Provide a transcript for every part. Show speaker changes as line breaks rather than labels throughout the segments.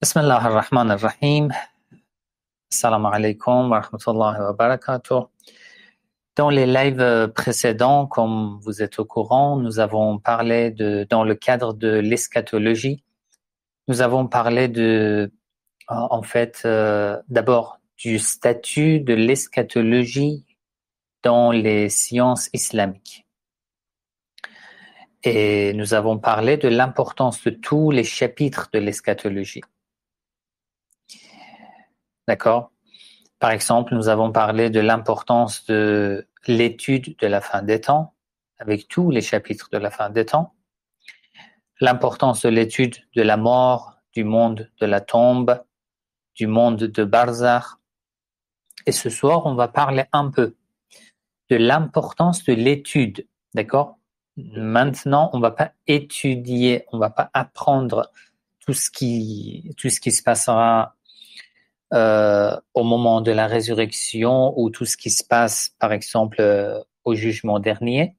Bismillah ar-Rahman ar-Rahim. Assalamu alaikum wa rahmatullahi wa barakatuh. Dans les lives précédents, comme vous êtes au courant, nous avons parlé dans le cadre de l'eschatologie, nous avons parlé d'abord du statut de l'eschatologie dans les sciences islamiques. Et nous avons parlé de l'importance de tous les chapitres de l'eschatologie. D'accord? Par exemple, nous avons parlé de l'importance de l'étude de la fin des temps, avec tous les chapitres de la fin des temps, l'importance de l'étude de la mort, du monde de la tombe, du monde de Barzakh. Et ce soir, on va parler un peu de l'importance de l'étude, d'accord? Maintenant, on va pas étudier, on va pas apprendre tout ce qui se passera au moment de la résurrection ou tout ce qui se passe, par exemple, au jugement dernier.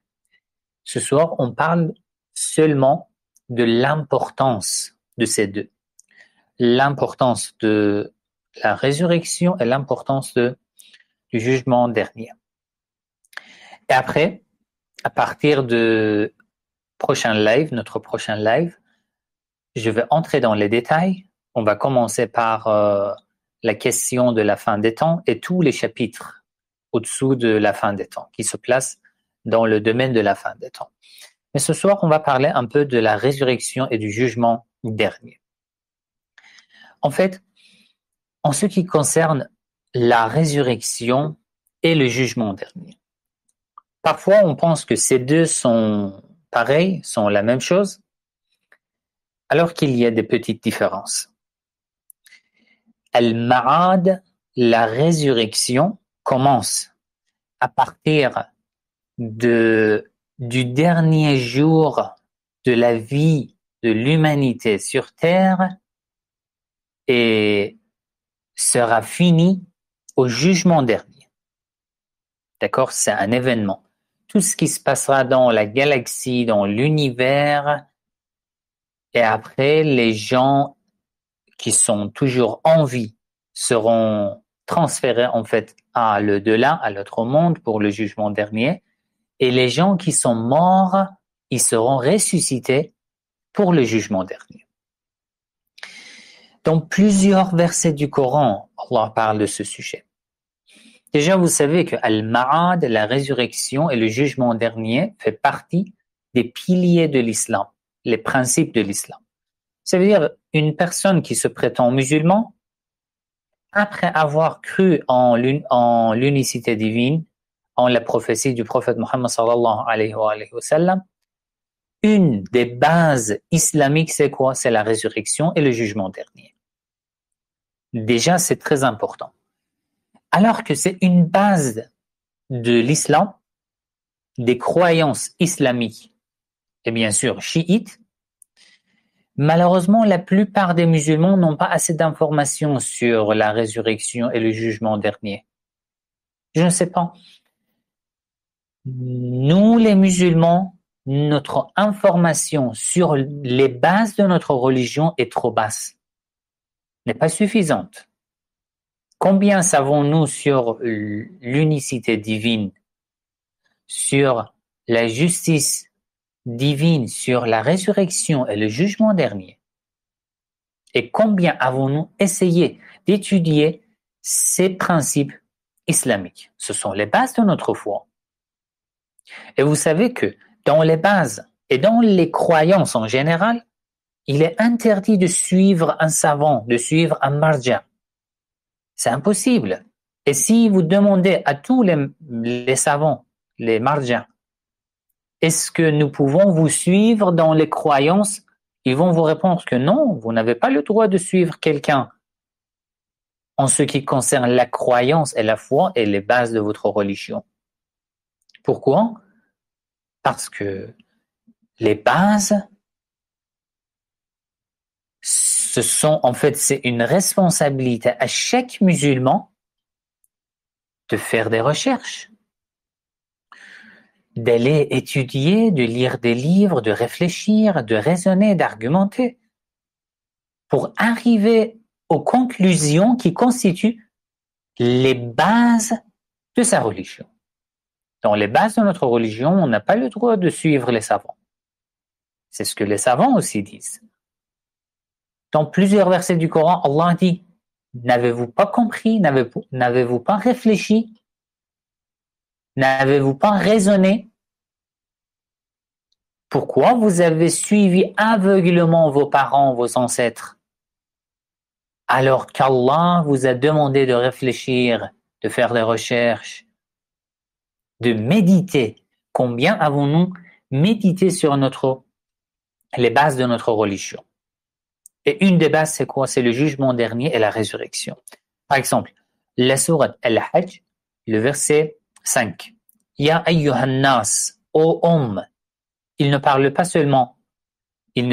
Ce soir, on parle seulement de l'importance de ces deux. L'importance de la résurrection et l'importance du jugement dernier. Et après, à partir de notre prochain live, je vais entrer dans les détails. On va commencer par la question de la fin des temps et tous les chapitres au-dessous de la fin des temps qui se placent dans le domaine de la fin des temps. Mais ce soir, on va parler un peu de la résurrection et du jugement dernier. En fait, en ce qui concerne la résurrection et le jugement dernier, parfois on pense que ces deux sont pareils, sont la même chose, alors qu'il y a des petites différences. Al-Ma'ad, la résurrection, commence à partir du dernier jour de la vie de l'humanité sur Terre et sera fini au jugement dernier. D'accord? C'est un événement. Tout ce qui se passera dans la galaxie, dans l'univers, et après, les gens qui sont toujours en vie seront transférés en fait à l'au-delà, à l'autre monde pour le jugement dernier. Et les gens qui sont morts, ils seront ressuscités pour le jugement dernier. Dans plusieurs versets du Coran, Allah parle de ce sujet. Déjà, vous savez que Al-Ma'ad, la résurrection et le jugement dernier fait partie des piliers de l'islam, les principes de l'islam. Ça veut dire une personne qui se prétend musulman, après avoir cru en l'unicité divine, en la prophétie du prophète Mohammed sallallahu alayhi wa sallam, une des bases islamiques, c'est quoi? C'est la résurrection et le jugement dernier. Déjà, c'est très important. Alors que c'est une base de l'islam, des croyances islamiques, et bien sûr chiites, malheureusement, la plupart des musulmans n'ont pas assez d'informations sur la résurrection et le jugement dernier. Je ne sais pas. Nous, les musulmans, notre information sur les bases de notre religion est trop basse, n'est pas suffisante. Combien savons-nous sur l'unicité divine, sur la justice divine, sur la résurrection et le jugement dernier? Et combien avons-nous essayé d'étudier ces principes islamiques? Ce sont les bases de notre foi. Et vous savez que dans les bases et dans les croyances en général, il est interdit de suivre un savant, de suivre un marja. C'est impossible. Et si vous demandez à tous les savants, les marja, est-ce que nous pouvons vous suivre dans les croyances? Ils vont vous répondre que non, vous n'avez pas le droit de suivre quelqu'un en ce qui concerne la croyance et la foi et les bases de votre religion. Pourquoi? Parce que les bases, c'est une responsabilité à chaque musulman de faire des recherches, d'aller étudier, de lire des livres, de réfléchir, de raisonner, d'argumenter. pour arriver aux conclusions qui constituent les bases de sa religion. Dans les bases de notre religion, on n'a pas le droit de suivre les savants. C'est ce que les savants aussi disent. Dans plusieurs versets du Coran, Allah dit: n'avez-vous pas compris, n'avez-vous pas réfléchi, n'avez-vous pas raisonné? Pourquoi vous avez suivi aveuglément vos parents, vos ancêtres, alors qu'Allah vous a demandé de réfléchir, de faire des recherches, de méditer? Combien avons-nous médité sur les bases de notre religion? Et une des bases, c'est quoi? C'est le jugement dernier et la résurrection. Par exemple, la sourate Al-Hajj, le verset 5. Ya ayyuhan nas, ô homme. Il ne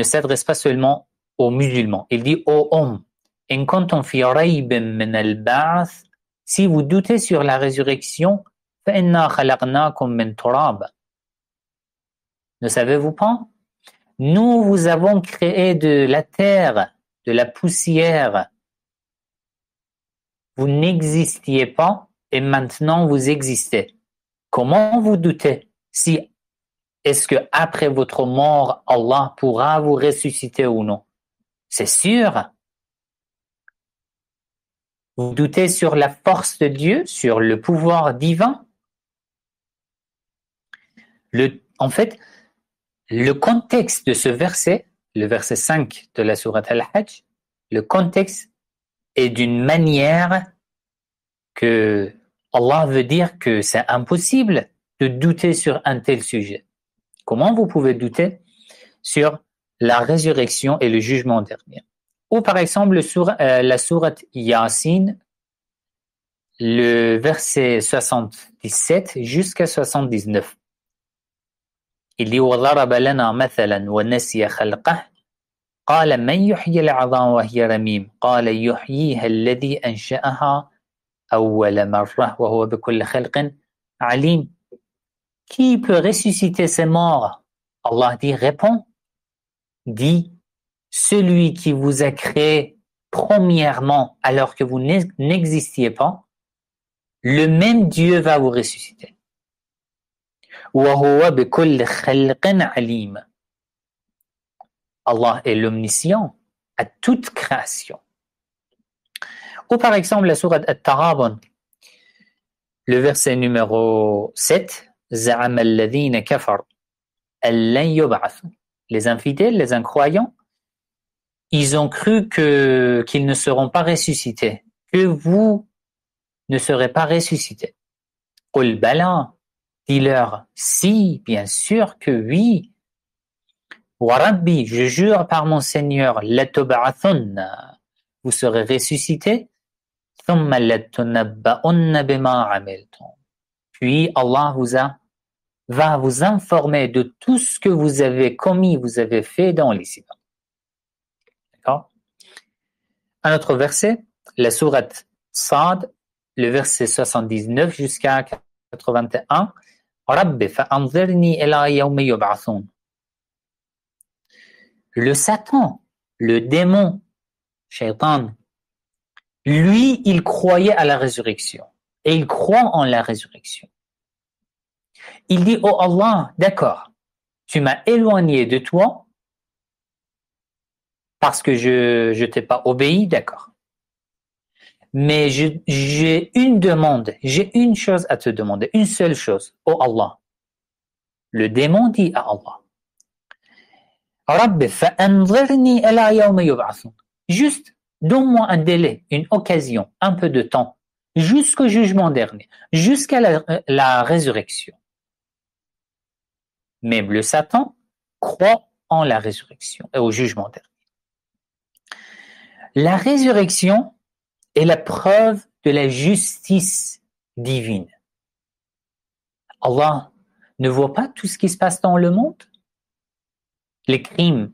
s'adresse pas seulement aux musulmans. Il dit ô homme. In kuntum fi raybin min al-ba'th, si vous doutez sur la résurrection, fa inna khalaqnakum min turab. Ne savez-vous pas? Nous vous avons créé de la terre, de la poussière. Vous n'existiez pas et maintenant vous existez. Comment vous doutez? Est-ce que après votre mort, Allah pourra vous ressusciter ou non? C'est sûr. Vous doutez sur la force de Dieu, sur le pouvoir divin? En fait, le contexte de ce verset, le verset 5 de la sourate Al-Hajj, le contexte est d'une manière que Allah veut dire que c'est impossible de douter sur un tel sujet. Comment vous pouvez douter sur la résurrection et le jugement dernier? Ou par exemple la sourate Yasin, le verset 77 jusqu'à 79. Il dit وَضَرَبَ لَنَا مَثَلًا وَنَسِيَ خَلْقَهُ قَالَ مَنْ يُحْيِي الْعِظَامَ وَهِيَ رَمِيمٌ قَالَ يُحْيِيهَا الَّذِي أَنشَأَهَا أَوَّلَ مَرَّةٍ وَهُوَ بِكُلِّ خَلْقٍ عَلِيمٌ. Qui peut ressusciter ces morts? Allah dit, dit, celui qui vous a créé premièrement alors que vous n'existiez pas, le même Dieu va vous ressusciter. وَهُوَ بِكُلِّ خَلْقٍ عَلِيمٌ. Allah est l'omniscient à toute création. Ou par exemple la sourate At-Taghabun, le verset numéro 7, زَعَمَ الَّذِينَ كَفَرُوا أَن لَّن يُبْعَثُوا. Les infidèles, les incroyants, ils ont cru qu'ils ne seront pas ressuscités, que vous ne serez pas ressuscités. قُلْ بَلَى, dis-leur, si, bien sûr que oui. وَرَبِّي, je jure par mon Seigneur, لَتُبْعَثُنَّ, vous serez ressuscités. ثُمَّ لَتُنَبَّؤُنَّ بِمَا عَمِلْتُمْ. Puis Allah va vous informer de tout ce que vous avez commis, vous avez fait dans l'ici-bas. D'accord? Un autre verset, la sourate Sad, le verset 79 jusqu'à 81. Rabbi fa'anzirni ila yawmi yub'athun. Le Satan, le démon, Shaitan, lui, il croyait à la résurrection. Et il croit en la résurrection. Il dit, oh Allah, d'accord, tu m'as éloigné de toi parce que je t'ai pas obéi, d'accord. Mais j'ai une demande, j'ai une chose à te demander, une seule chose, oh Allah. Le démon dit à Allah, Rabbi fa'anzirni ila yawmi yub'athun. Juste, donne-moi un délai, une occasion, un peu de temps, jusqu'au jugement dernier, jusqu'à la résurrection. Même le Satan croit en la résurrection et au jugement dernier. La résurrection est la preuve de la justice divine. Allah ne voit pas tout ce qui se passe dans le monde? Les crimes,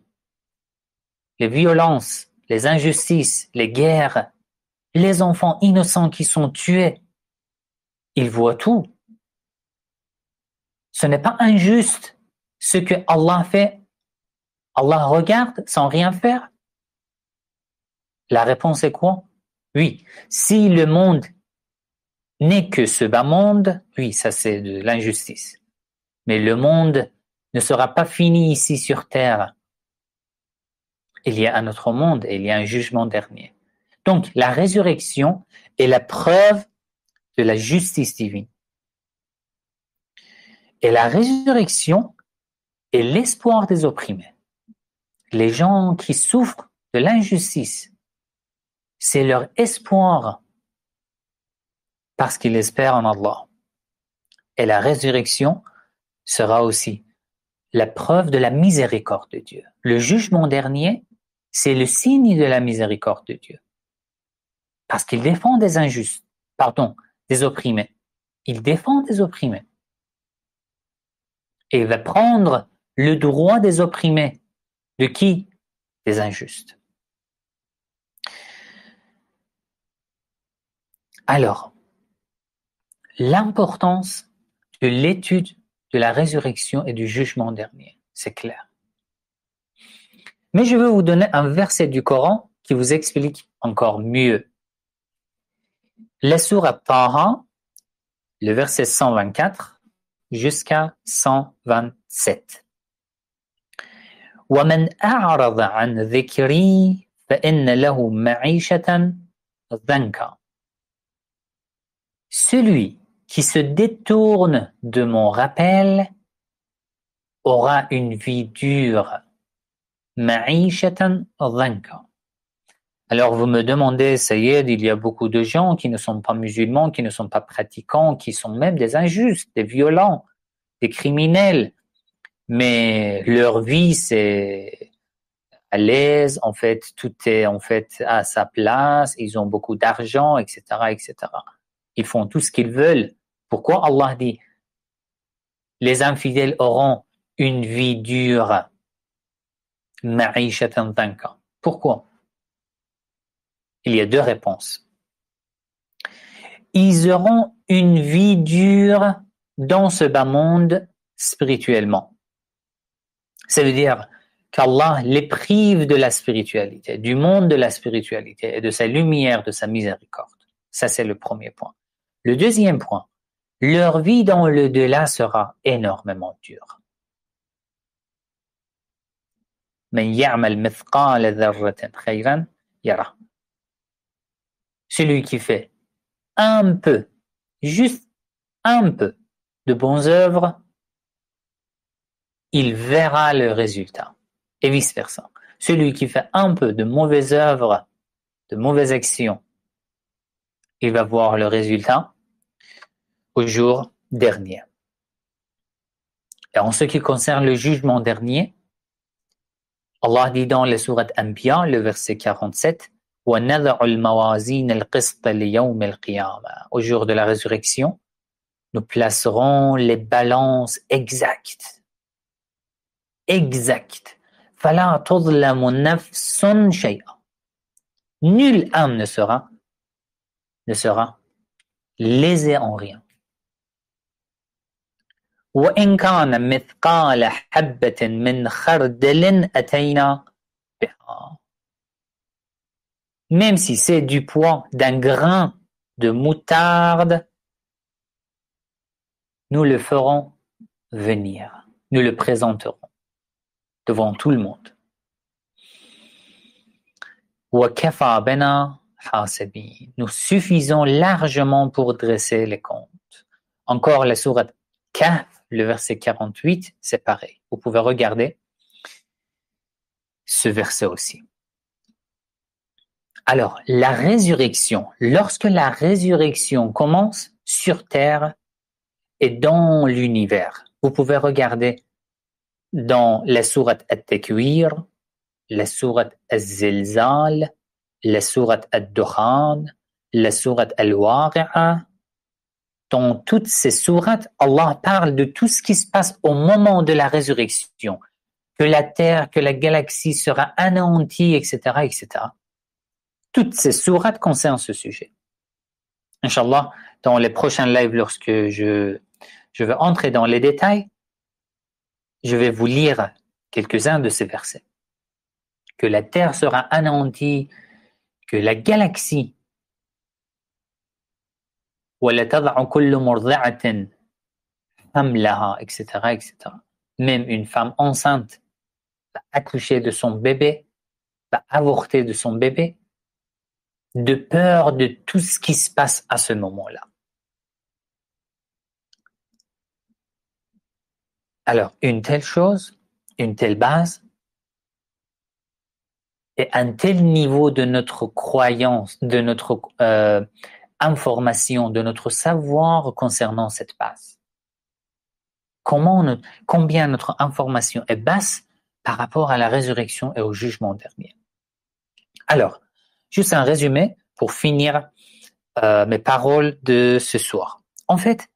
les violences, les injustices, les guerres, les enfants innocents qui sont tués. Il voit tout. Ce n'est pas injuste ce que Allah fait. Allah regarde sans rien faire. La réponse est quoi? Oui. Si le monde n'est que ce bas monde, oui, ça c'est de l'injustice. Mais le monde ne sera pas fini ici sur terre. Il y a un autre monde et il y a un jugement dernier. Donc, la résurrection est la preuve de la justice divine. Et la résurrection est l'espoir des opprimés. Les gens qui souffrent de l'injustice, c'est leur espoir parce qu'ils espèrent en Allah. Et la résurrection sera aussi la preuve de la miséricorde de Dieu. Le jugement dernier, c'est le signe de la miséricorde de Dieu. Parce qu'il défend des injustes, des opprimés. Il défend des opprimés. Et il va prendre le droit des opprimés. De qui? Des injustes. Alors, l'importance de l'étude de la résurrection et du jugement dernier, c'est clair. Mais je veux vous donner un verset du Coran qui vous explique encore mieux. La sourate Taha, le verset 124 jusqu'à 127. وَمَنْ أَعْرَضَ عَنْ ذِكْرِي فَإِنَّ لَهُ مَعِيشَةً ضَنْكًا. Celui qui se détourne de mon rappel aura une vie dure. Ma'ishatan dhanka. Alors vous me demandez, Sayyid, il y a beaucoup de gens qui ne sont pas musulmans, qui ne sont pas pratiquants, qui sont même des injustes, des violents, des criminels. Mais leur vie, c'est à l'aise, en fait, tout est en fait à sa place, ils ont beaucoup d'argent, etc., etc. Ils font tout ce qu'ils veulent. Pourquoi Allah dit les infidèles auront une vie dure? Ma'ishatan dhanka. Pourquoi? Il y a deux réponses. Ils auront une vie dure dans ce bas monde spirituellement. Ça veut dire qu'Allah les prive de la spiritualité, du monde de la spiritualité et de sa lumière, de sa miséricorde. Ça, c'est le premier point. Le deuxième point, leur vie dans le delà sera énormément dure. Men ya'mal mithqala dharratin khayran yara. Celui qui fait un peu, juste un peu de bonnes œuvres, il verra le résultat. Et vice-versa. Celui qui fait un peu de mauvaises œuvres, de mauvaises actions, il va voir le résultat au jour dernier. Et en ce qui concerne le jugement dernier, Allah dit dans la sourate Anbiya, le verset 47, وَنَضَعُ الْمَوَازِينَ الْقِسْطَ لِيَوْمِ الْقِيَامَةِ. Au jour de la résurrection, nous placerons les balances exactes. Exactes. فَلَا تُظْلَمُ نَفْسٌ شَيْئًا. Nulle âme ne sera lésée en rien. وَإِنْ كَانَ مِثْقَالَ حَبَّةٍ مِّنْ خَرْدَلٍ أَتَيْنَا بِهَا. Même si c'est du poids d'un grain de moutarde, nous le ferons venir. Nous le présenterons devant tout le monde. وَكَفَى بِنَا حَاسِبِينَ. Nous suffisons largement pour dresser les comptes. Encore la sourate Kahf, le verset 48, c'est pareil. Vous pouvez regarder ce verset aussi. Alors, la résurrection, lorsque la résurrection commence sur terre et dans l'univers, vous pouvez regarder dans la sourate At-Takwir, la sourate Az-Zilzal, la sourate Ad-Dukhan, la sourate Al-Waqi'a. Dans toutes ces sourates, Allah parle de tout ce qui se passe au moment de la résurrection, que la terre, que la galaxie sera anéantie, etc., etc. Toutes ces sourates concernent ce sujet. Inch'Allah, dans les prochains lives, lorsque je vais entrer dans les détails, je vais vous lire quelques-uns de ces versets. Que la terre sera anéantie, que la galaxie, وَلَتَضَعُ كُلُّ مُرْضِعَةٍ حَمْلَهَا, etc. Même une femme enceinte va accoucher de son bébé, va avorter de son bébé, de peur de tout ce qui se passe à ce moment-là. Alors, une telle chose, une telle base, et un tel niveau de notre croyance, de notre information, de notre savoir concernant cette base. Combien notre information est basse par rapport à la résurrection et au jugement dernier. Alors, juste un résumé pour finir mes paroles de ce soir. En fait,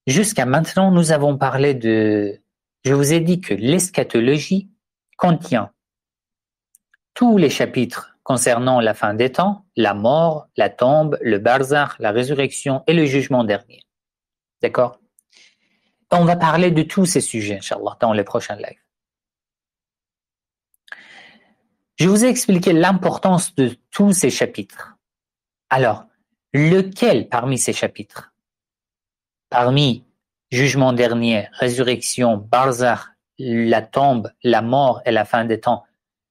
jusqu'à maintenant, nous avons parlé je vous ai dit que l'eschatologie contient tous les chapitres concernant la fin des temps, la mort, la tombe, le barzakh, la résurrection et le jugement dernier. D'accord? On va parler de tous ces sujets, Inch'Allah, dans les prochains lives. Je vous ai expliqué l'importance de tous ces chapitres. Alors, lequel parmi ces chapitres, parmi jugement dernier, résurrection, barzakh, la tombe, la mort et la fin des temps,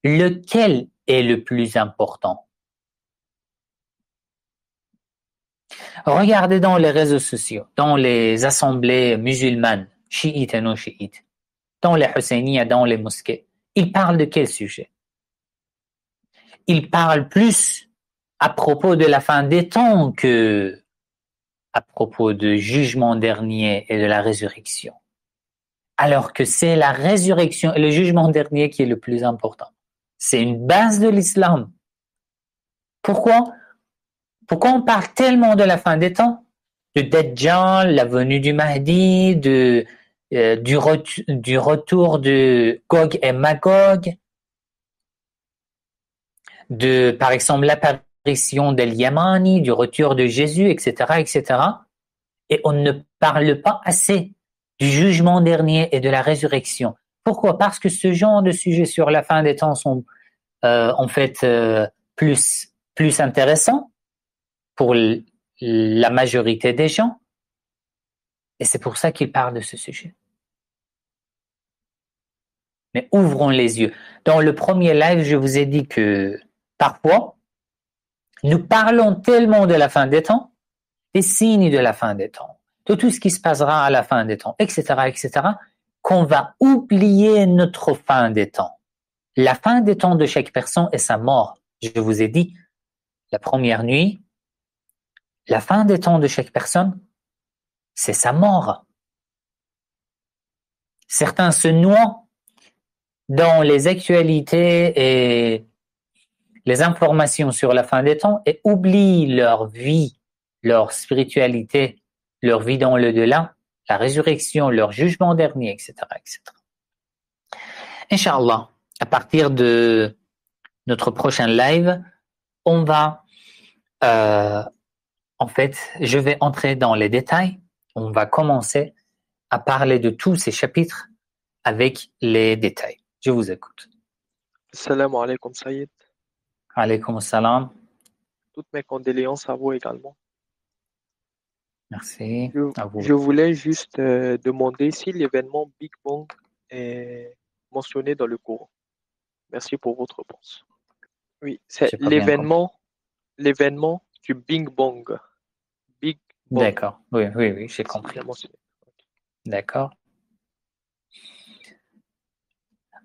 lequel est le plus important? Regardez dans les réseaux sociaux, dans les assemblées musulmanes, chiites et non chiites, dans les Husseiniya, dans les mosquées, ils parlent de quel sujet? Ils parlent plus à propos de la fin des temps que à propos du jugement dernier et de la résurrection. Alors que c'est la résurrection et le jugement dernier qui est le plus important. C'est une base de l'islam. Pourquoi on parle tellement de la fin des temps? De Dajjal, la venue du Mahdi, du retour de Gog et Magog, par exemple, l'apparition d'El-Yamani, du retour de Jésus, etc. Et on ne parle pas assez du jugement dernier et de la résurrection. Pourquoi? Parce que ce genre de sujets sur la fin des temps sont en fait plus intéressants pour la majorité des gens. Et c'est pour ça qu'ils parlent de ce sujet. Mais ouvrons les yeux. Dans le premier live, je vous ai dit que parfois, nous parlons tellement de la fin des temps, des signes de la fin des temps, de tout ce qui se passera à la fin des temps, etc., qu'on va oublier notre fin des temps. La fin des temps de chaque personne est sa mort. Je vous ai dit, la première nuit, la fin des temps de chaque personne, c'est sa mort. Certains se noient dans les actualités et les informations sur la fin des temps et oublient leur vie, leur spiritualité, leur vie dans le delà, la résurrection, leur jugement dernier, etc. Inch'Allah, à partir de notre prochain live, on va, en fait, je vais entrer dans les détails. On va commencer à parler de tous ces chapitres avec les détails. Je vous écoute.
Salam alaikum Saïd.
Alaykoum salam.
Toutes mes condoléances à vous également.
Merci à vous.
Je voulais juste demander si l'événement Big Bang est mentionné dans le Coran. Merci pour votre réponse. Oui, c'est l'événement du Big Bang. Big Bang.
D'accord, oui, j'ai compris. D'accord.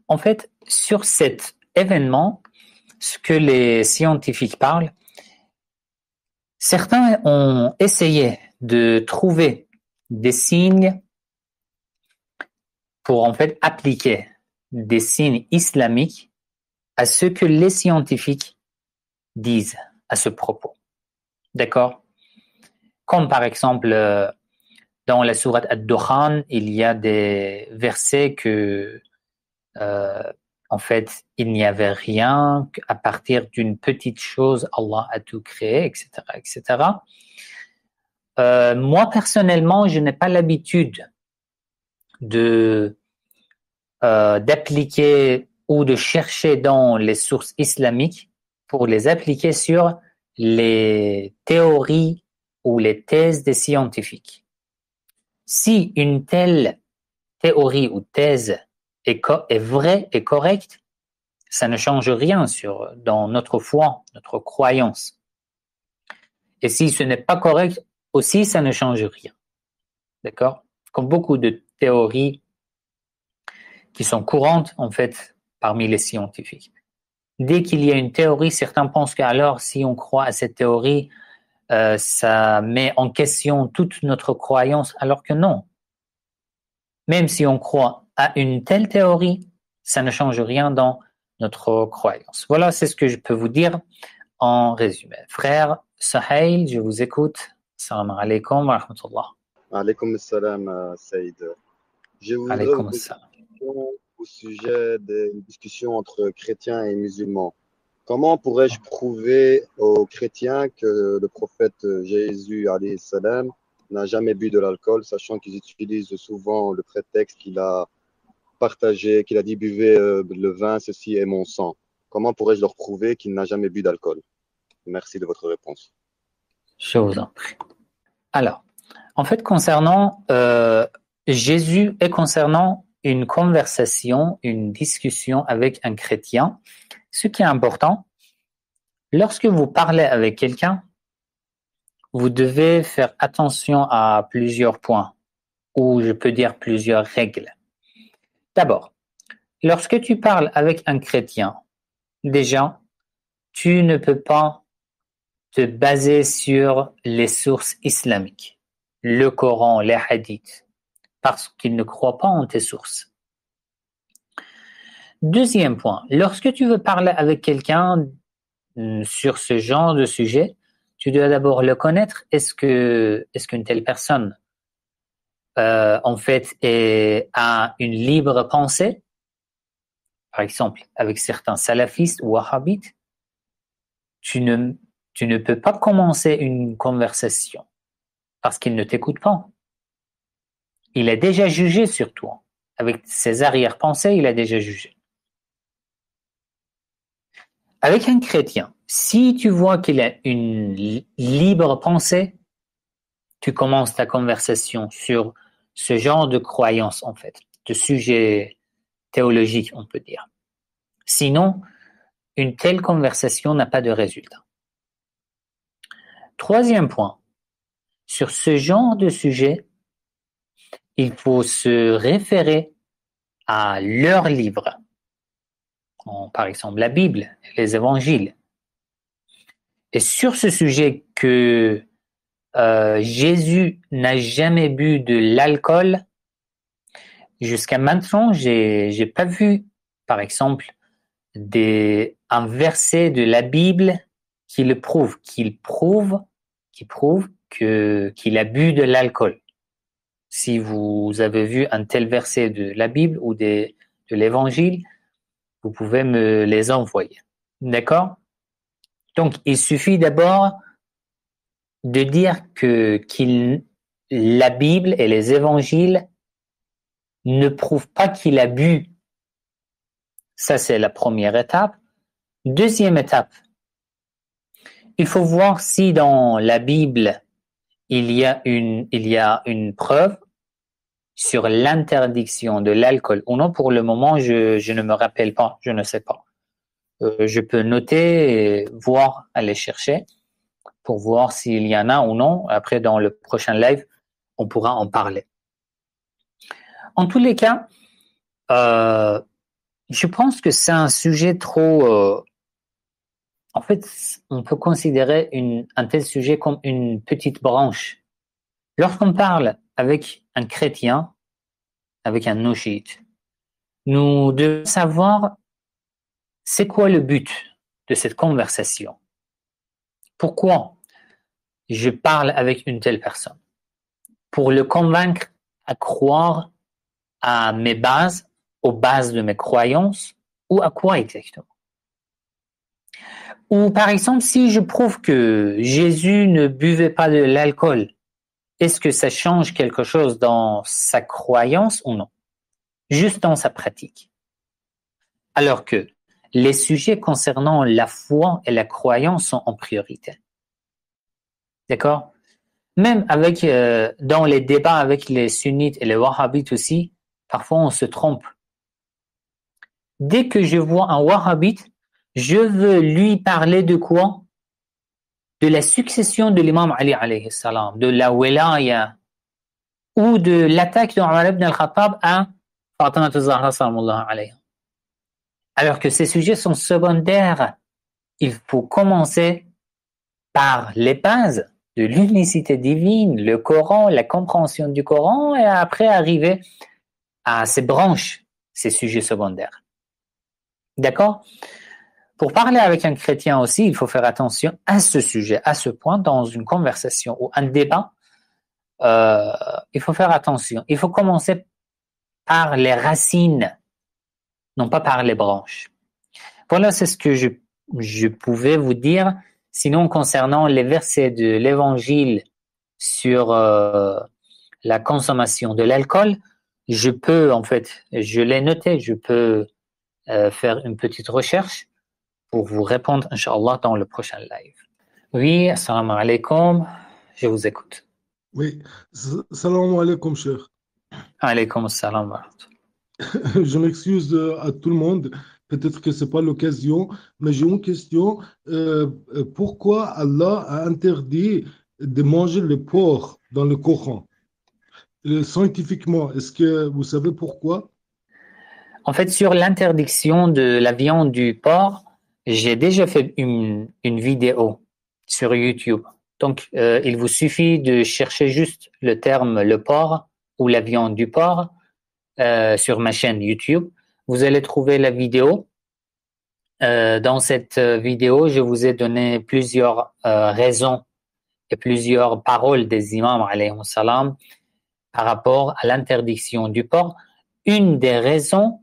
En fait, sur cet événement, ce que les scientifiques parlent, certains ont essayé de trouver des signes pour en fait appliquer des signes islamiques à ce que les scientifiques disent à ce propos. D'accord? Comme par exemple, dans la sourate Ad-Dukhan, il y a des versets que en fait, il n'y avait rien qu'à partir d'une petite chose, Allah a tout créé, etc. Moi, personnellement, je n'ai pas l'habitude d'appliquer ou de chercher dans les sources islamiques pour les appliquer sur les théories ou les thèses des scientifiques. Si une telle théorie ou thèse est vraie et correcte, ça ne change rien dans notre foi, notre croyance. Et si ce n'est pas correct, aussi, ça ne change rien. D'accord? Comme beaucoup de théories qui sont courantes, en fait, parmi les scientifiques. Dès qu'il y a une théorie, certains pensent qu'alors, si on croit à cette théorie, ça met en question toute notre croyance, alors que non. Même si on croit à une telle théorie, ça ne change rien dans notre croyance. Voilà, c'est ce que je peux vous dire en résumé. Frère Sahel, je vous écoute. Salam alaikum wa rahmatullah.
Alaykoum salam, Saïd. Je voudrais vous poser une question au sujet des discussions entre chrétiens et musulmans. Comment pourrais-je prouver aux chrétiens que le prophète Jésus alayhi salam n'a jamais bu de l'alcool, sachant qu'ils utilisent souvent le prétexte qu'il a partagé, qu'il a dit buvez le vin, ceci est mon sang. Comment pourrais-je leur prouver qu'il n'a jamais bu d'alcool? Merci de votre réponse.
Je vous en prie. Alors, en fait, concernant Jésus et concernant une conversation, une discussion avec un chrétien, ce qui est important, lorsque vous parlez avec quelqu'un, vous devez faire attention à plusieurs points, ou je peux dire plusieurs règles. D'abord, lorsque tu parles avec un chrétien, déjà, tu ne peux pas te baser sur les sources islamiques, le Coran, les hadiths, parce qu'ils ne croient pas en tes sources. Deuxième point, lorsque tu veux parler avec quelqu'un sur ce genre de sujet, tu dois d'abord le connaître. Est-ce qu'une telle personne, en fait, a une libre pensée? Par exemple, avec certains salafistes ou wahhabites, tu ne peux pas commencer une conversation parce qu'il ne t'écoute pas. Il a déjà jugé sur toi. Avec ses arrière-pensées, il a déjà jugé. Avec un chrétien, si tu vois qu'il a une libre pensée, tu commences ta conversation sur ce genre de croyance, en fait, de sujet théologique, on peut dire. Sinon, une telle conversation n'a pas de résultat. Troisième point, sur ce genre de sujet, il faut se référer à leur livre, par exemple la Bible, les évangiles. Et sur ce sujet que Jésus n'a jamais bu de l'alcool, jusqu'à maintenant, j'ai pas vu, par exemple, un verset de la Bible qui le prouve, qui prouve qu'il a bu de l'alcool. Si vous avez vu un tel verset de la Bible ou de l'Évangile, vous pouvez me les envoyer. D'accord? Donc, il suffit d'abord de dire que la Bible et les Évangiles ne prouvent pas qu'il a bu. Ça, c'est la première étape. Deuxième étape, il faut voir si dans la Bible, il y a une preuve sur l'interdiction de l'alcool ou non. Pour le moment, je ne me rappelle pas, je ne sais pas. Je peux noter et voir, aller chercher pour voir s'il y en a ou non. Après, dans le prochain live, on pourra en parler. En tous les cas, je pense que c'est un sujet trop... en fait, on peut considérer un tel sujet comme une petite branche. Lorsqu'on parle avec un chrétien, avec un no-shit, nous devons savoir c'est quoi le but de cette conversation. Pourquoi je parle avec une telle personne? Pour le convaincre à croire à mes bases, aux bases de mes croyances, ou à quoi exactement? Ou par exemple, si je prouve que Jésus ne buvait pas de l'alcool, est-ce que ça change quelque chose dans sa croyance ou non? Juste dans sa pratique. Alors que les sujets concernant la foi et la croyance sont en priorité. D'accord? Même avec dans les débats avec les sunnites et les wahhabites aussi, parfois on se trompe. Dès que je vois un wahhabite, je veux lui parler de quoi? De la succession de l'imam Ali alayhi salam, de la wilaya, ou de l'attaque de Omar ibn al-Khattab à Fatima az-Zahra salamullah alayha. Alors que ces sujets sont secondaires. Il faut commencer par les bases de l'unicité divine, le Coran, la compréhension du Coran, et après arriver à ces branches, ces sujets secondaires. D'accord? Pour parler avec un chrétien aussi, il faut faire attention à ce sujet, à ce point, dans une conversation ou un débat. Il faut faire attention. Il faut commencer par les racines, non pas par les branches. Voilà, c'est ce que je pouvais vous dire. Sinon, concernant les versets de l'Évangile sur la consommation de l'alcool, je l'ai noté, je peux faire une petite recherche pour vous répondre, Inch'Allah, dans le prochain live. Oui, assalamu alaikum, je vous écoute.
Oui, salam alaikum, cher.
Alaikum assalam.
Je m'excuse à tout le monde. Peut-être que ce n'est pas l'occasion, mais j'ai une question. Pourquoi Allah a interdit de manger le porc dans le Coran? Scientifiquement, est-ce que vous savez pourquoi?
En fait, sur l'interdiction de la viande du porc, j'ai déjà fait une vidéo sur YouTube. Donc, il vous suffit de chercher juste le terme le porc ou la viande du porc sur ma chaîne YouTube. Vous allez trouver la vidéo. Dans cette vidéo, je vous ai donné plusieurs raisons et plusieurs paroles des imams alayhi salam par rapport à l'interdiction du porc. Une des raisons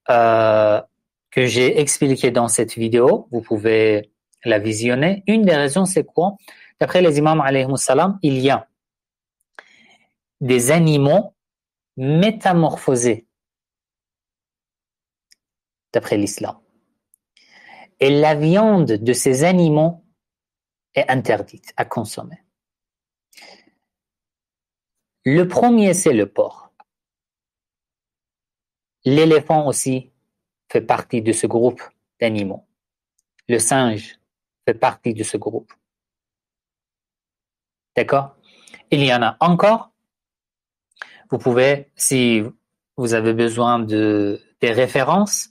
que j'ai expliquées dans cette vidéo, vous pouvez la visionner. Une des raisons, c'est quoi? D'après les imams alayhi salam, il y a des animaux métamorphosés d'après l'islam. Et la viande de ces animaux est interdite à consommer. Le premier, c'est le porc. L'éléphant aussi fait partie de ce groupe d'animaux. Le singe fait partie de ce groupe. D'accord? Il y en a encore. Vous pouvez, si vous avez besoin des références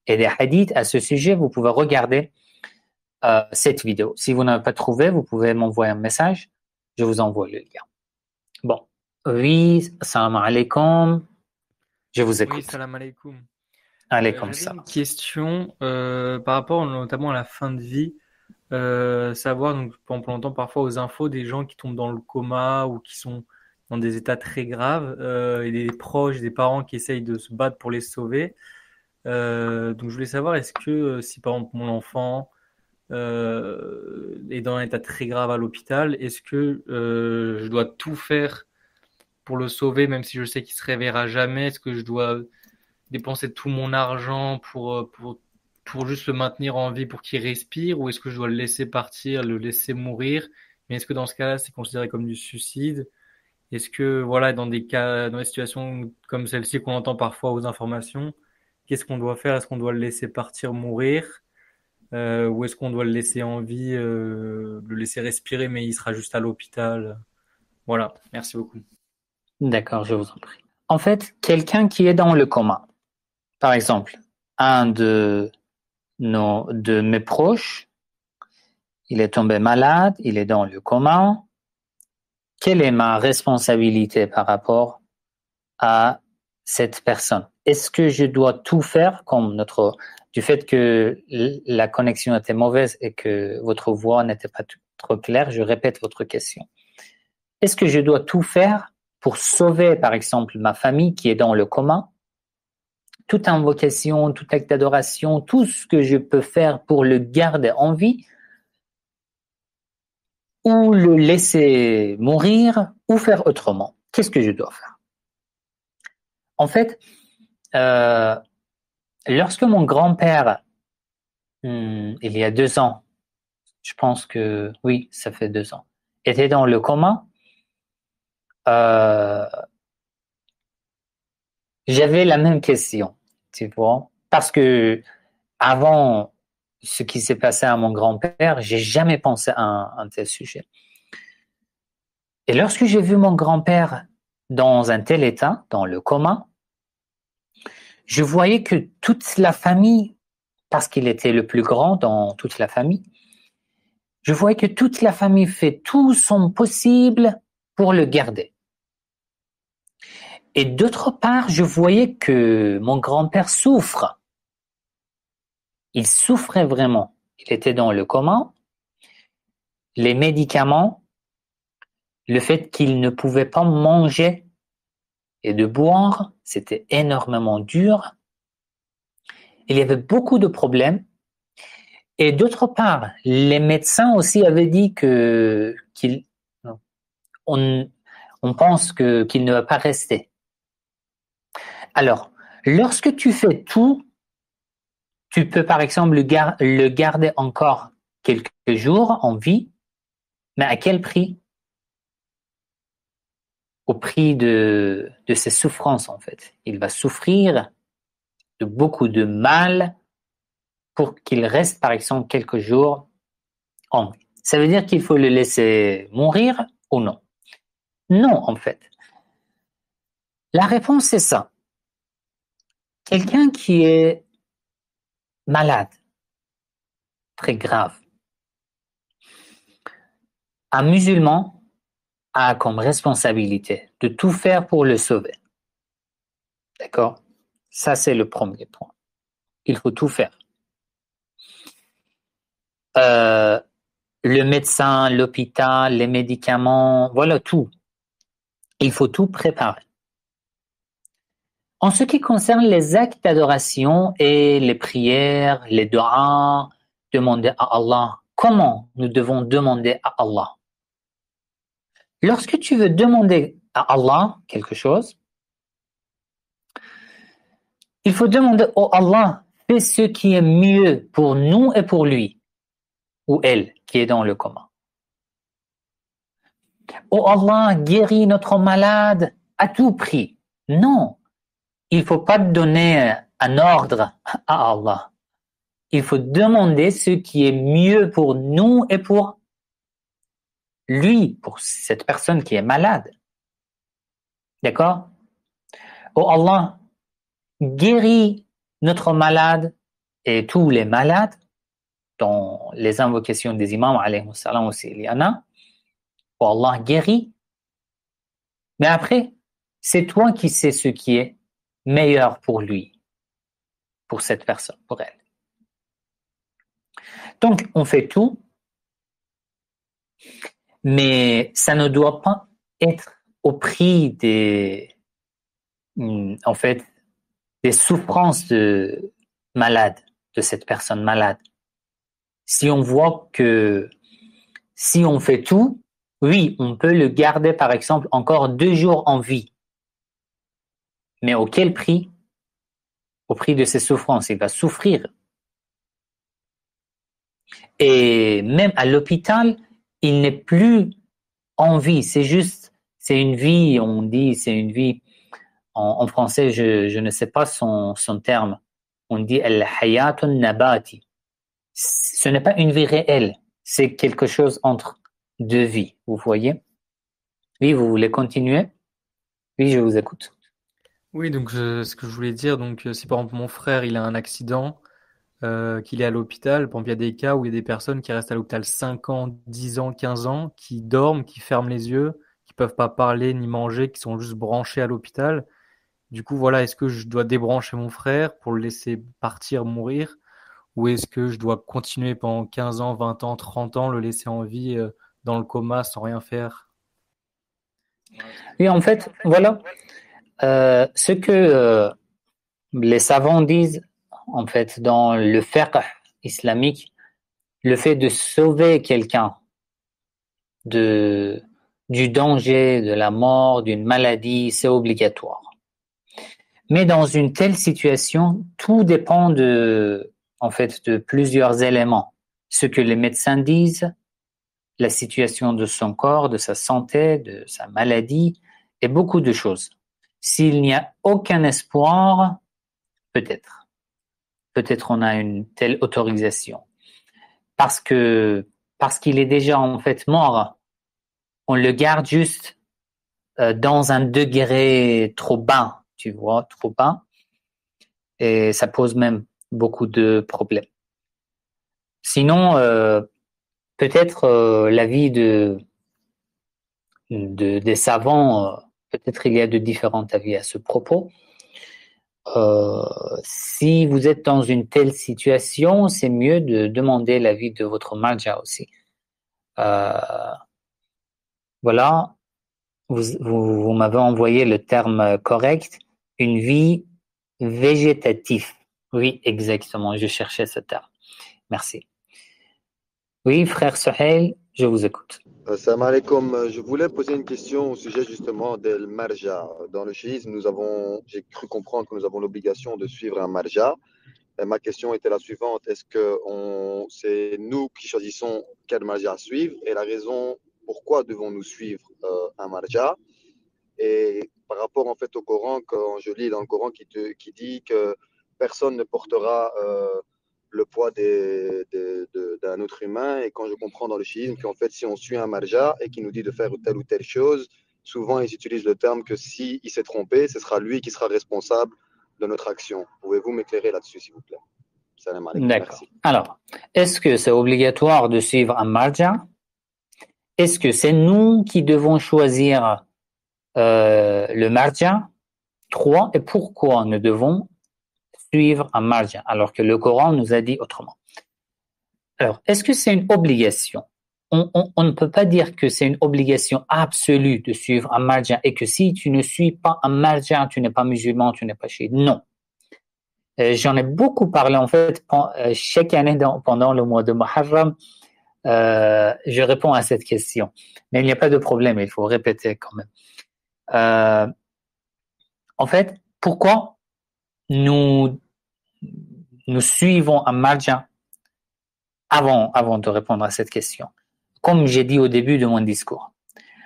et des hadiths à ce sujet, vous pouvez regarder cette vidéo. Si vous n'avez pas trouvé, vous pouvez m'envoyer un message. Je vous envoie le lien. Bon. Oui, salam alaikum. Je vous écoute.
Oui, salam alaikum.
Alaikum
J'avais
salam.
une question par rapport notamment à la fin de vie. Savoir, donc, on entend parfois aux infos des gens qui tombent dans le coma ou qui sont dans des états très graves et des proches, des parents qui essayent de se battre pour les sauver. Donc je voulais savoir, est-ce que si par exemple mon enfant est dans un état très grave à l'hôpital, est-ce que je dois tout faire pour le sauver, même si je sais qu'il se réveillera jamais? Est-ce que je dois dépenser tout mon argent pour juste le maintenir en vie, pour qu'il respire, ou est-ce que je dois le laisser partir, le laisser mourir? Mais est-ce que dans ce cas-là, c'est considéré comme du suicide? Est-ce que, voilà, dans des cas, dans des situations comme celle-ci qu'on entend parfois aux informations, qu'est-ce qu'on doit faire? Est-ce qu'on doit le laisser partir, mourir? Ou est-ce qu'on doit le laisser en vie, le laisser respirer, mais il sera juste à l'hôpital? Voilà, merci beaucoup.
D'accord, je vous en prie. En fait, quelqu'un qui est dans le coma, par exemple, un de mes proches, il est tombé malade, il est dans le coma. Quelle est ma responsabilité par rapport à cette personne? Est-ce que je dois tout faire comme du fait que la connexion était mauvaise et que votre voix n'était pas trop claire, je répète votre question. Est-ce que je dois tout faire pour sauver, par exemple, ma famille qui est dans le coma? Toute invocation, tout acte d'adoration, tout ce que je peux faire pour le garder en vie, ou le laisser mourir, ou faire autrement. Qu'est-ce que je dois faire? En fait, lorsque mon grand-père il y a 2 ans. Je pense que oui, ça fait 2 ans. Était dans le coma. J'avais la même question, tu vois, parce que avant ce qui s'est passé à mon grand-père, j'ai jamais pensé à un tel sujet. Et lorsque j'ai vu mon grand-père dans un tel état, dans le coma, je voyais que toute la famille, parce qu'il était le plus grand dans toute la famille, je voyais que toute la famille fait tout son possible pour le garder. Et d'autre part, je voyais que mon grand-père souffre. Il souffrait vraiment. Il était dans le coma. Les médicaments, le fait qu'il ne pouvait pas manger et de boire, c'était énormément dur. Il y avait beaucoup de problèmes. Et d'autre part, les médecins aussi avaient dit on pense qu'il ne va pas rester. Alors, lorsque tu fais tout, tu peux par exemple le garder encore quelques jours en vie, mais à quel prix? Au prix de ses souffrances en fait. Il va souffrir de beaucoup de mal pour qu'il reste par exemple quelques jours en vie. Ça veut dire qu'il faut le laisser mourir ou non? Non en fait. La réponse c'est ça. Quelqu'un qui est malade, très grave, un musulman a comme responsabilité de tout faire pour le sauver. D'accord? Ça, c'est le premier point. Il faut tout faire. Le médecin, l'hôpital, les médicaments, voilà tout. Il faut tout préparer. En ce qui concerne les actes d'adoration et les prières, les doigts, demander à Allah, comment nous devons demander à Allah? Lorsque tu veux demander à Allah quelque chose, il faut demander au Allah, fais ce qui est mieux pour nous et pour lui, ou elle qui est dans le coma. Oh Allah, guéris notre malade à tout prix. Non, il ne faut pas donner un ordre à Allah. Il faut demander ce qui est mieux pour nous et pour lui, pour cette personne qui est malade. D'accord? Oh Allah, guéris notre malade et tous les malades. Dans les invocations des imams, alayhi salam aussi, il y en a. Oh Allah, guéris. Mais après, c'est toi qui sais ce qui est meilleur pour lui, pour cette personne, pour elle. Donc, on fait tout, mais ça ne doit pas être au prix des souffrances de malade, de cette personne malade. Si on voit que si on fait tout, oui, on peut le garder par exemple encore 2 jours en vie. Mais au quel prix? Au prix de ses souffrances, il va souffrir. Et même à l'hôpital, il n'est plus en vie. C'est une vie, on dit, c'est une vie. En français, je ne sais pas son terme. On dit al-hayatun nabati. Ce n'est pas une vie réelle. C'est quelque chose entre 2 vies. Vous voyez? Oui, vous voulez continuer? Oui, je vous écoute.
Oui, donc ce que je voulais dire, donc si par exemple mon frère il a un accident, qu'il est à l'hôpital, par exemple il y a des cas où il y a des personnes qui restent à l'hôpital 5 ans, 10 ans, 15 ans, qui dorment, qui ferment les yeux, qui peuvent pas parler ni manger, qui sont juste branchés à l'hôpital. Du coup, voilà, est-ce que je dois débrancher mon frère pour le laisser partir, mourir, ou est-ce que je dois continuer pendant 15 ans, 20 ans, 30 ans, le laisser en vie dans le coma sans rien faire?
Oui, en fait, voilà. Ce que les savants disent, en fait, dans le fiqh islamique, le fait de sauver quelqu'un du danger, de la mort, d'une maladie, c'est obligatoire. Mais dans une telle situation, tout dépend de en fait de plusieurs éléments. Ce que les médecins disent, la situation de son corps, de sa santé, de sa maladie, et beaucoup de choses. S'il n'y a aucun espoir, peut-être on a une telle autorisation. Parce qu'il est déjà en fait mort, on le garde juste dans un degré trop bas, tu vois, trop bas, et ça pose même beaucoup de problèmes. Sinon, peut-être l'avis des savants, peut-être il y a de différents avis à ce propos. Si vous êtes dans une telle situation, c'est mieux de demander l'avis de votre marja aussi. Voilà, vous m'avez envoyé le terme correct, une vie végétative. Oui, exactement, je cherchais ce terme. Merci. Oui, frère Sohail, je vous écoute.
Salam alaikum. Je voulais poser une question au sujet justement del marja. Dans le chiisme, j'ai cru comprendre que nous avons l'obligation de suivre un marja. Et ma question était la suivante. Est-ce que c'est nous qui choisissons quel marja suivre? Et la raison pourquoi devons-nous suivre un marja? Et par rapport en fait au Coran, quand je lis dans le Coran qui dit que personne ne portera le poids d'un autre humain, et quand je comprends dans le chiisme qu'en fait si on suit un marja et qui nous dit de faire telle ou telle chose, souvent ils utilisent le terme que si il s'est trompé, ce sera lui qui sera responsable de notre action. Pouvez-vous m'éclairer là-dessus s'il vous plaît? Salam alaikum.
D'accord.
Merci.
Alors, est-ce que c'est obligatoire de suivre un marja? Est-ce que c'est nous qui devons choisir le marja? 3. Et pourquoi nous devons suivre un marja alors que le Coran nous a dit autrement? Alors, est-ce que c'est une obligation? On ne peut pas dire que c'est une obligation absolue de suivre un marja et que si tu ne suis pas un marja, tu n'es pas musulman, tu n'es pas chiite. Non. J'en ai beaucoup parlé en fait chaque année pendant le mois de Muharram. Je réponds à cette question. Mais il n'y a pas de problème, il faut répéter quand même. En fait, pourquoi nous suivons un marja avant de répondre à cette question? Comme j'ai dit au début de mon discours,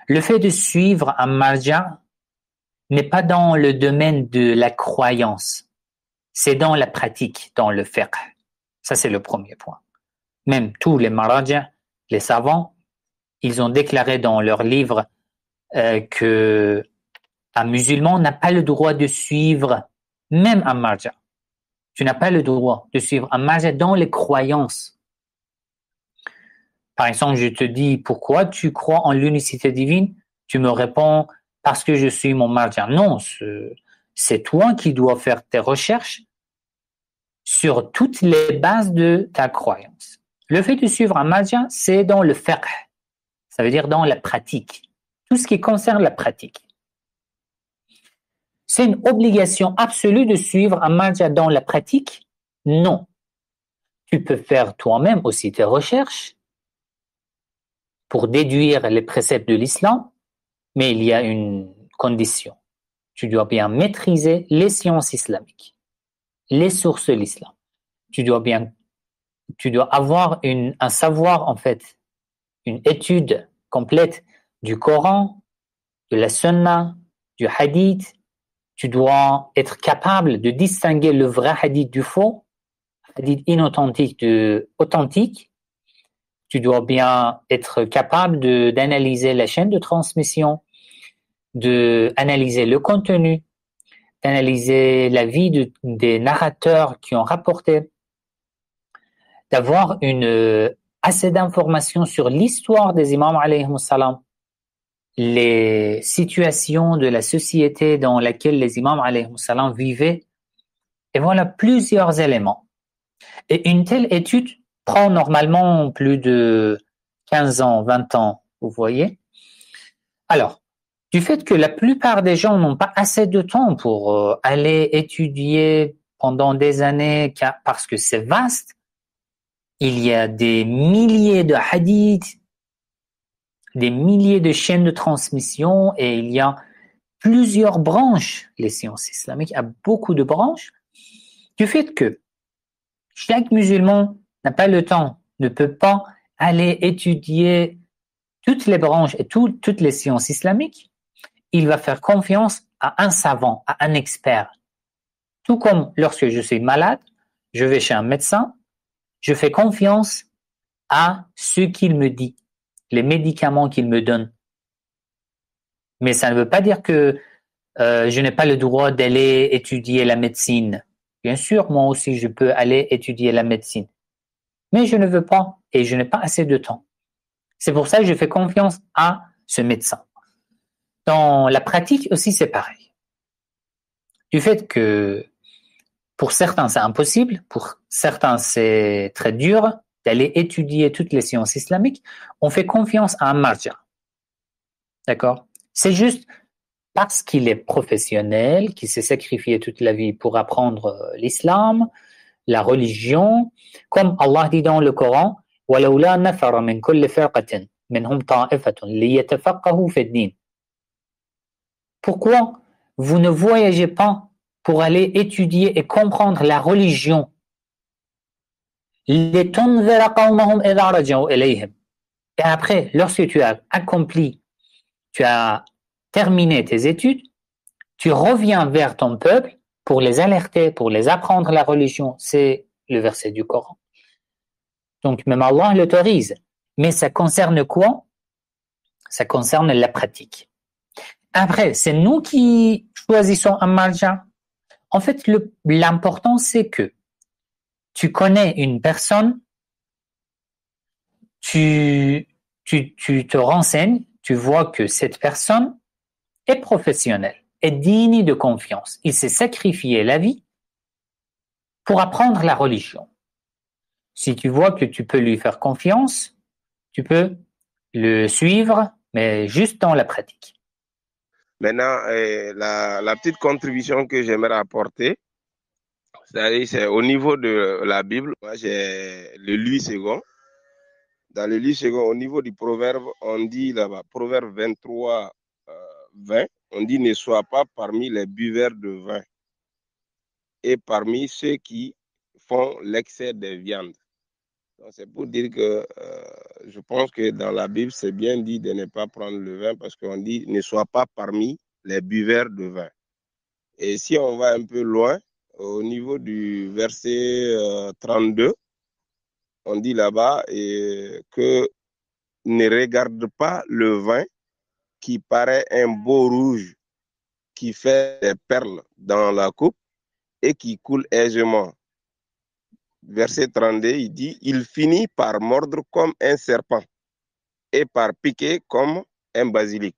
le fait de suivre un marja n'est pas dans le domaine de la croyance, c'est dans la pratique, dans le fiqh. Ça, c'est le premier point. Même tous les marja, les savants, ils ont déclaré dans leurs livres que un musulman n'a pas le droit de suivre même un marja. Tu n'as pas le droit de suivre un marja dans les croyances. Par exemple, je te dis, pourquoi tu crois en l'unicité divine? Tu me réponds, parce que je suis mon marja. Non, c'est toi qui dois faire tes recherches sur toutes les bases de ta croyance. Le fait de suivre un marja, c'est dans le fiqh. Ça veut dire dans la pratique. Tout ce qui concerne la pratique. C'est une obligation absolue de suivre un marja dans la pratique? Non. Tu peux faire toi-même aussi tes recherches pour déduire les préceptes de l'islam, mais il y a une condition. Tu dois bien maîtriser les sciences islamiques, les sources de l'islam. Tu dois avoir un savoir, en fait, une étude complète du Coran, de la Sunna, du Hadith. Tu dois être capable de distinguer le vrai Hadith du faux, Hadith inauthentique de authentique. Tu dois bien être capable d'analyser la chaîne de transmission, d'analyser le contenu, d'analyser la vie des narrateurs qui ont rapporté, d'avoir assez d'informations sur l'histoire des imams alayhimus salam, les situations de la société dans laquelle les imams alayhimus salam vivaient, et voilà plusieurs éléments. Et une telle étude prend normalement plus de 15 ans, 20 ans, vous voyez. Alors, du fait que la plupart des gens n'ont pas assez de temps pour aller étudier pendant des années, parce que c'est vaste, il y a des milliers de hadiths, des milliers de chaînes de transmission, et il y a plusieurs branches. Les sciences islamiques ont beaucoup de branches. Du fait que Chaque musulman n'a pas le temps, ne peut pas aller étudier toutes les branches et toutes les sciences islamiques. Il va faire confiance à un savant, à un expert. Tout comme lorsque je suis malade, je vais chez un médecin, je fais confiance à ce qu'il me dit, les médicaments qu'il me donne. Mais ça ne veut pas dire que je n'ai pas le droit d'aller étudier la médecine. Bien sûr, moi aussi, je peux aller étudier la médecine. Mais je ne veux pas et je n'ai pas assez de temps. C'est pour ça que je fais confiance à ce médecin. Dans la pratique aussi, c'est pareil. Du fait que pour certains, c'est impossible, pour certains, c'est très dur d'aller étudier toutes les sciences islamiques, on fait confiance à un marja. D'accord? C'est juste parce qu'il est professionnel, qu'il s'est sacrifié toute la vie pour apprendre l'islam, la religion, comme Allah dit dans le Coran, وَلَوْلَا نَفَرَ مِنْ كُلِّ فِرْقَةٍ مِنْهُمْ طَائِفَةٌ لِيَتَفَقَّهُوا فِي الدِّينِ. Pourquoi vous ne voyagez pas pour aller étudier et comprendre la religion? لِتُنْذِرَ قَوْمَهُمْ إِذَا رَجَعُوا إِلَيْهِمْ. Et après, lorsque tu as accompli, tu as terminé tes études, tu reviens vers ton peuple pour les alerter, pour les apprendre la religion. C'est le verset du Coran. Donc même Allah l'autorise. Mais ça concerne quoi? Ça concerne la pratique. Après, c'est nous qui choisissons un marja. En fait, l'important, c'est que tu connais une personne, tu te renseignes, tu vois que cette personne est professionnelle, est digne de confiance. Il s'est sacrifié la vie pour apprendre la religion. Si tu vois que tu peux lui faire confiance, tu peux le suivre, mais juste dans la pratique.
Maintenant, la petite contribution que j'aimerais apporter, c'est au niveau de la Bible. Moi, j'ai le livre second. Dans le livre second, au niveau du proverbe, on dit là-bas, proverbe 23, 20, on dit « Ne sois pas parmi les buveurs de vin et parmi ceux qui font l'excès des viandes. » C'est pour dire que je pense que dans la Bible, c'est bien dit de ne pas prendre le vin parce qu'on dit « Ne sois pas parmi les buveurs de vin ». Et si on va un peu loin, au niveau du verset 32, on dit là-bas que ne regarde pas le vin qui paraît un beau rouge, qui fait des perles dans la coupe et qui coule aisément. Verset 32, il dit « Il finit par mordre comme un serpent et par piquer comme un basilic. »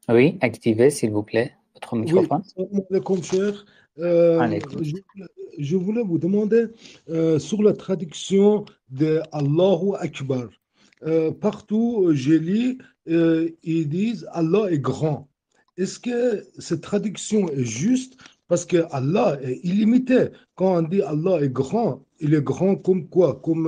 Oui, activez s'il vous plaît votre microphone.
Oui, comme cher, je voulais vous demander sur la traduction de Allahu Akbar. Partout, j'ai lu, ils disent Allah est grand. Est-ce que cette traduction est juste? Parce que Allah est illimité. Quand on dit Allah est grand, il est grand comme quoi? Comme,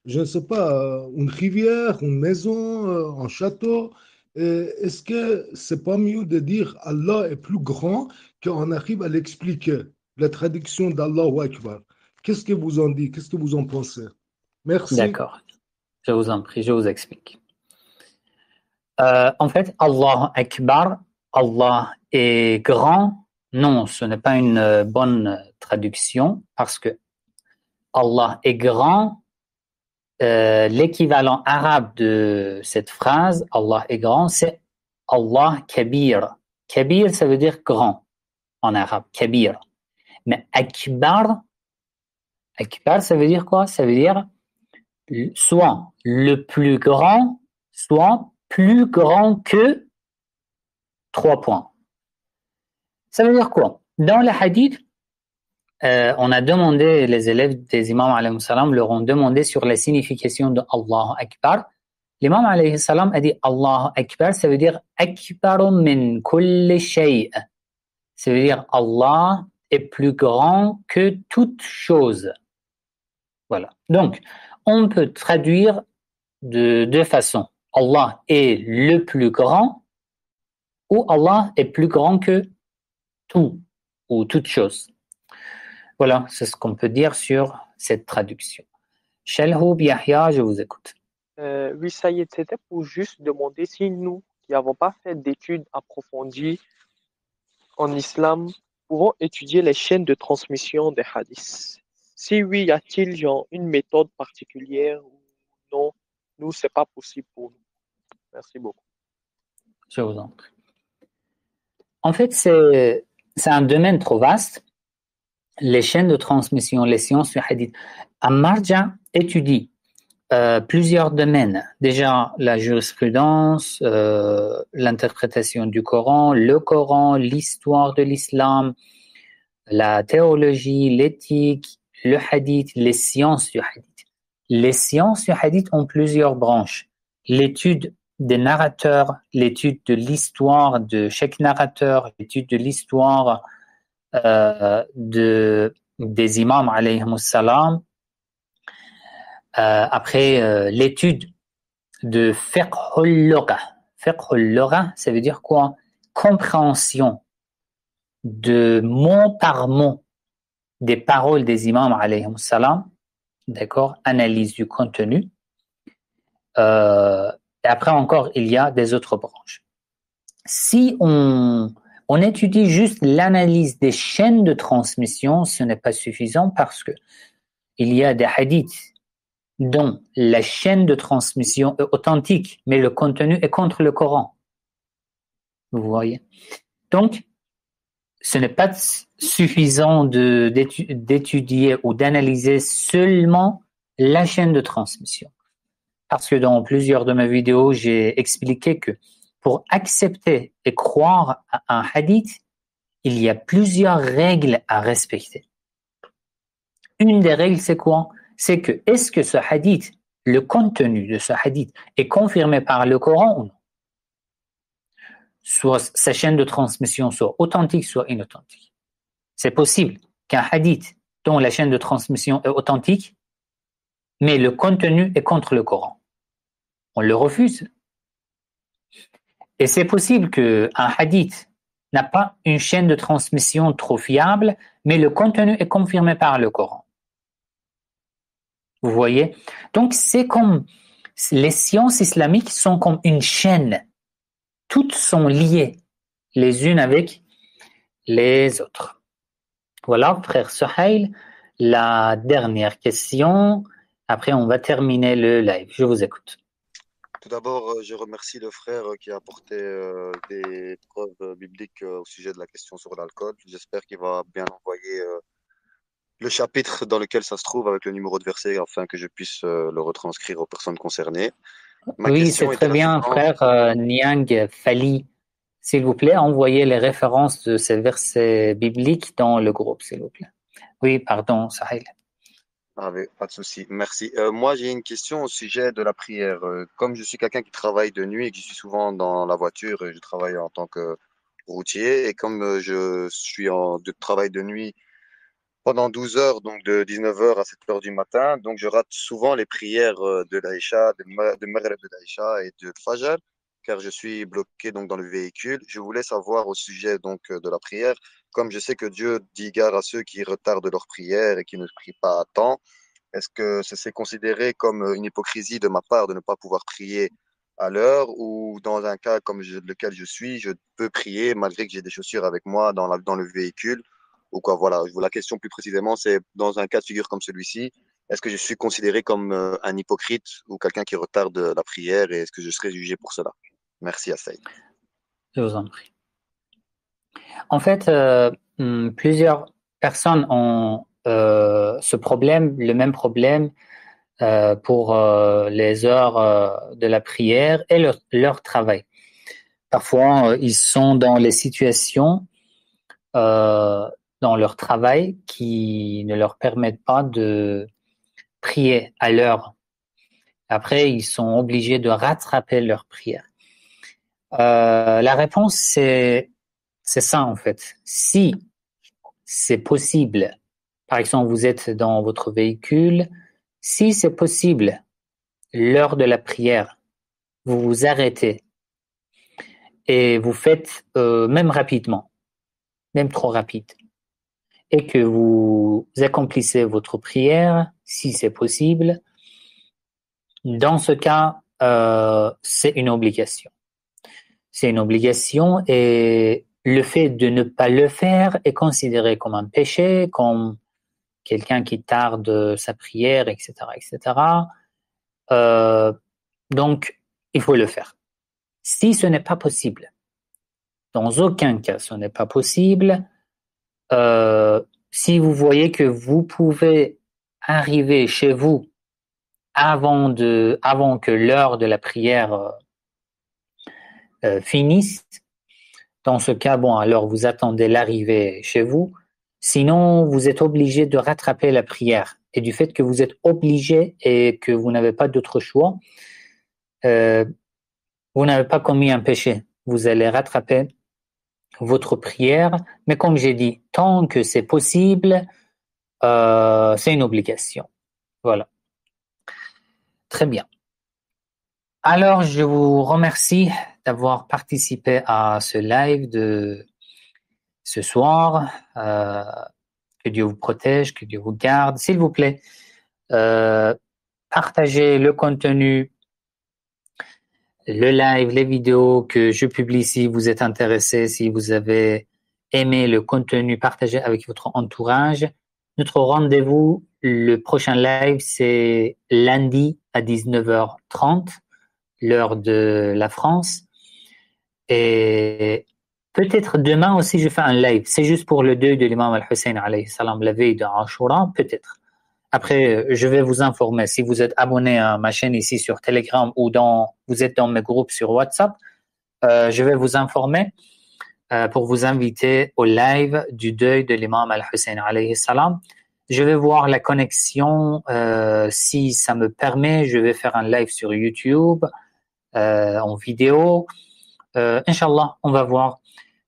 je ne sais pas, une rivière, une maison, un château. Est-ce que c'est pas mieux de dire Allah est plus grand qu'on arrive à l'expliquer, la traduction d'Allahu Akbar? Qu'est-ce que vous en dites? Qu'est-ce que vous en pensez? Merci.
D'accord. Je vous en prie, je vous explique. En fait, Allahu Akbar, Allah est grand. Non, ce n'est pas une bonne traduction parce que Allah est grand. L'équivalent arabe de cette phrase, Allah est grand, c'est Allah Kabir. Kabir, ça veut dire grand en arabe, Kabir. Mais Akbar, ça veut dire quoi? Ça veut dire soit le plus grand, soit plus grand que 3 points. Ça veut dire quoi? Dans le hadith, on a demandé, les élèves des imams alayhi salam leur ont demandé sur la signification de Allahu Akbar. L'imam alayhi salam a dit Allahu Akbar, ça veut dire Akbaru min kulli shay'. Ça veut dire Allah est plus grand que toute chose. Voilà. Donc, on peut traduire de deux façons. Allah est le plus grand ou Allah est plus grand que tout ou toute chose. Voilà, c'est ce qu'on peut dire sur cette traduction. Shelhoub Yahya, je vous écoute.
Oui, Saïd, c'était pour juste demander si nous, qui n'avons pas fait d'études approfondies en islam, pouvons étudier les chaînes de transmission des hadiths. Si oui, y a-t-il genre une méthode particulière ou non? Nous, c'est pas possible pour nous. Merci beaucoup.
Je vous en prie. En fait, c'est un domaine trop vaste. Les chaînes de transmission, les sciences du hadith. Marja étudie plusieurs domaines. Déjà, la jurisprudence, l'interprétation du Coran, le Coran, l'histoire de l'islam, la théologie, l'éthique, le hadith, les sciences du hadith. Les sciences du hadith ont plusieurs branches. L'étude des narrateurs, l'étude de l'histoire de chaque narrateur, l'étude de l'histoire des imams alayhimus salam. Après, l'étude de fiqhul lugha. Fiqhul lugha, ça veut dire quoi? Compréhension de mot par mot des paroles des imams alayhimus salam. D'accord? Analyse du contenu. Et après encore, il y a des autres branches. Si on étudie juste l'analyse des chaînes de transmission, ce n'est pas suffisant parce que il y a des hadiths dont la chaîne de transmission est authentique, mais le contenu est contre le Coran. Vous voyez? Donc, ce n'est pas suffisant d'étudier ou d'analyser seulement la chaîne de transmission. Parce que dans plusieurs de mes vidéos, j'ai expliqué que pour accepter et croire à un hadith, il y a plusieurs règles à respecter. Une des règles, c'est quoi? C'est que est-ce que ce hadith, le contenu de ce hadith est confirmé par le Coran ou non? Soit sa chaîne de transmission soit authentique, soit inauthentique. C'est possible qu'un hadith dont la chaîne de transmission est authentique, mais le contenu est contre le Coran. On le refuse. Et c'est possible qu'un hadith n'a pas une chaîne de transmission trop fiable, mais le contenu est confirmé par le Coran. Vous voyez? Donc, c'est comme les sciences islamiques sont comme une chaîne. Toutes sont liées les unes avec les autres. Voilà, frère Suhail, la dernière question. Après, on va terminer le live. Je vous écoute.
Tout d'abord, je remercie le frère qui a apporté des preuves bibliques au sujet de la question sur l'alcool. J'espère qu'il va bien envoyer le chapitre dans lequel ça se trouve avec le numéro de verset afin que je puisse le retranscrire aux personnes concernées.
Oui, c'est très bien, frère Niang Fali. S'il vous plaît, envoyez les références de ces versets bibliques dans le groupe, s'il vous plaît. Oui, pardon, Sahil.
Ah, pas de souci, merci. Moi, j'ai une question au sujet de la prière. Comme je suis quelqu'un qui travaille de nuit et que je suis souvent dans la voiture, je travaille en tant que routier et comme je suis en travail de nuit pendant 12 heures, donc de 19 heures à 7 heures du matin, donc je rate souvent les prières de l'Aïcha, de Maghreb de l'Aïcha et de Fajr, car je suis bloqué donc dans le véhicule. Je voulais savoir au sujet donc de la prière, comme je sais que Dieu dit gare à ceux qui retardent leur prière et qui ne prient pas à temps. Est-ce que c'est considéré comme une hypocrisie de ma part de ne pas pouvoir prier à l'heure ou dans un cas comme lequel je suis, je peux prier malgré que j'ai des chaussures avec moi dans le véhicule ou quoi? Voilà, la question plus précisément, c'est dans un cas de figure comme celui-ci, est-ce que je suis considéré comme un hypocrite ou quelqu'un qui retarde la prière et est-ce que je serai jugé pour cela? Merci, Assaïd.
Je vous en prie. En fait, plusieurs personnes ont ce problème, le même problème pour les heures de la prière et leur travail. Parfois, ils sont dans les situations dans leur travail qui ne leur permettent pas de prier à l'heure. Après, ils sont obligés de rattraper leur prière. La réponse, c'est ça en fait. Si c'est possible, par exemple, vous êtes dans votre véhicule, si c'est possible, l'heure de la prière, vous vous arrêtez et vous faites même rapidement, même trop rapide. et que vous accomplissez votre prière, si c'est possible, dans ce cas, c'est une obligation. C'est une obligation et le fait de ne pas le faire est considéré comme un péché, comme quelqu'un qui tarde sa prière, etc., etc. Donc, il faut le faire. Si ce n'est pas possible, dans aucun cas ce n'est pas possible, si vous voyez que vous pouvez arriver chez vous avant que l'heure de la prière finisse, dans ce cas, bon, alors vous attendez l'arrivée chez vous. Sinon, vous êtes obligé de rattraper la prière. Et du fait que vous êtes obligé et que vous n'avez pas d'autre choix, vous n'avez pas commis un péché. Vous allez rattraper votre prière. Mais comme j'ai dit, tant que c'est possible, c'est une obligation. Voilà. Très bien. Alors, je vous remercie d'avoir participé à ce live de ce soir. Que Dieu vous protège, que Dieu vous garde. S'il vous plaît, partagez le contenu, le live, les vidéos que je publie si vous êtes intéressé, si vous avez aimé le contenu, partagez avec votre entourage. Notre rendez-vous, le prochain live, c'est lundi à 19h30, l'heure de la France. Et peut-être demain aussi, je fais un live. C'est juste pour le deuil de l'imam al-Hussein, alayhi salam, la veille de Ashura, peut-être. Après, je vais vous informer. Si vous êtes abonné à ma chaîne ici sur Telegram ou vous êtes dans mes groupes sur WhatsApp, je vais vous informer pour vous inviter au live du deuil de l'imam al-Hussein, alayhi salam. Je vais voir la connexion. Si ça me permet, je vais faire un live sur YouTube en vidéo. Inch'Allah, on va voir.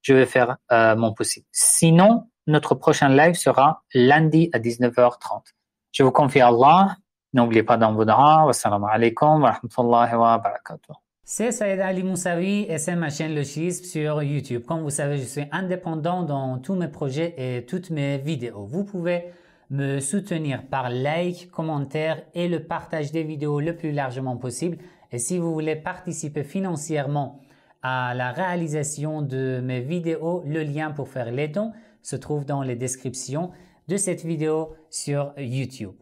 Je vais faire mon possible. Sinon, notre prochain live sera lundi à 19h30. Je vous confie à Allah. N'oubliez pas dans vos du'as. Wassalamu alaikum wa rahmatullahi wa barakatuh.
C'est Saïd Ali Moussavi et c'est ma chaîne Le Schisme sur YouTube. Comme vous savez, je suis indépendant dans tous mes projets et toutes mes vidéos. Vous pouvez me soutenir par like, commentaire et le partage des vidéos le plus largement possible. Et si vous voulez participer financièrement à la réalisation de mes vidéos, le lien pour faire les dons se trouve dans les descriptions de cette vidéo sur YouTube.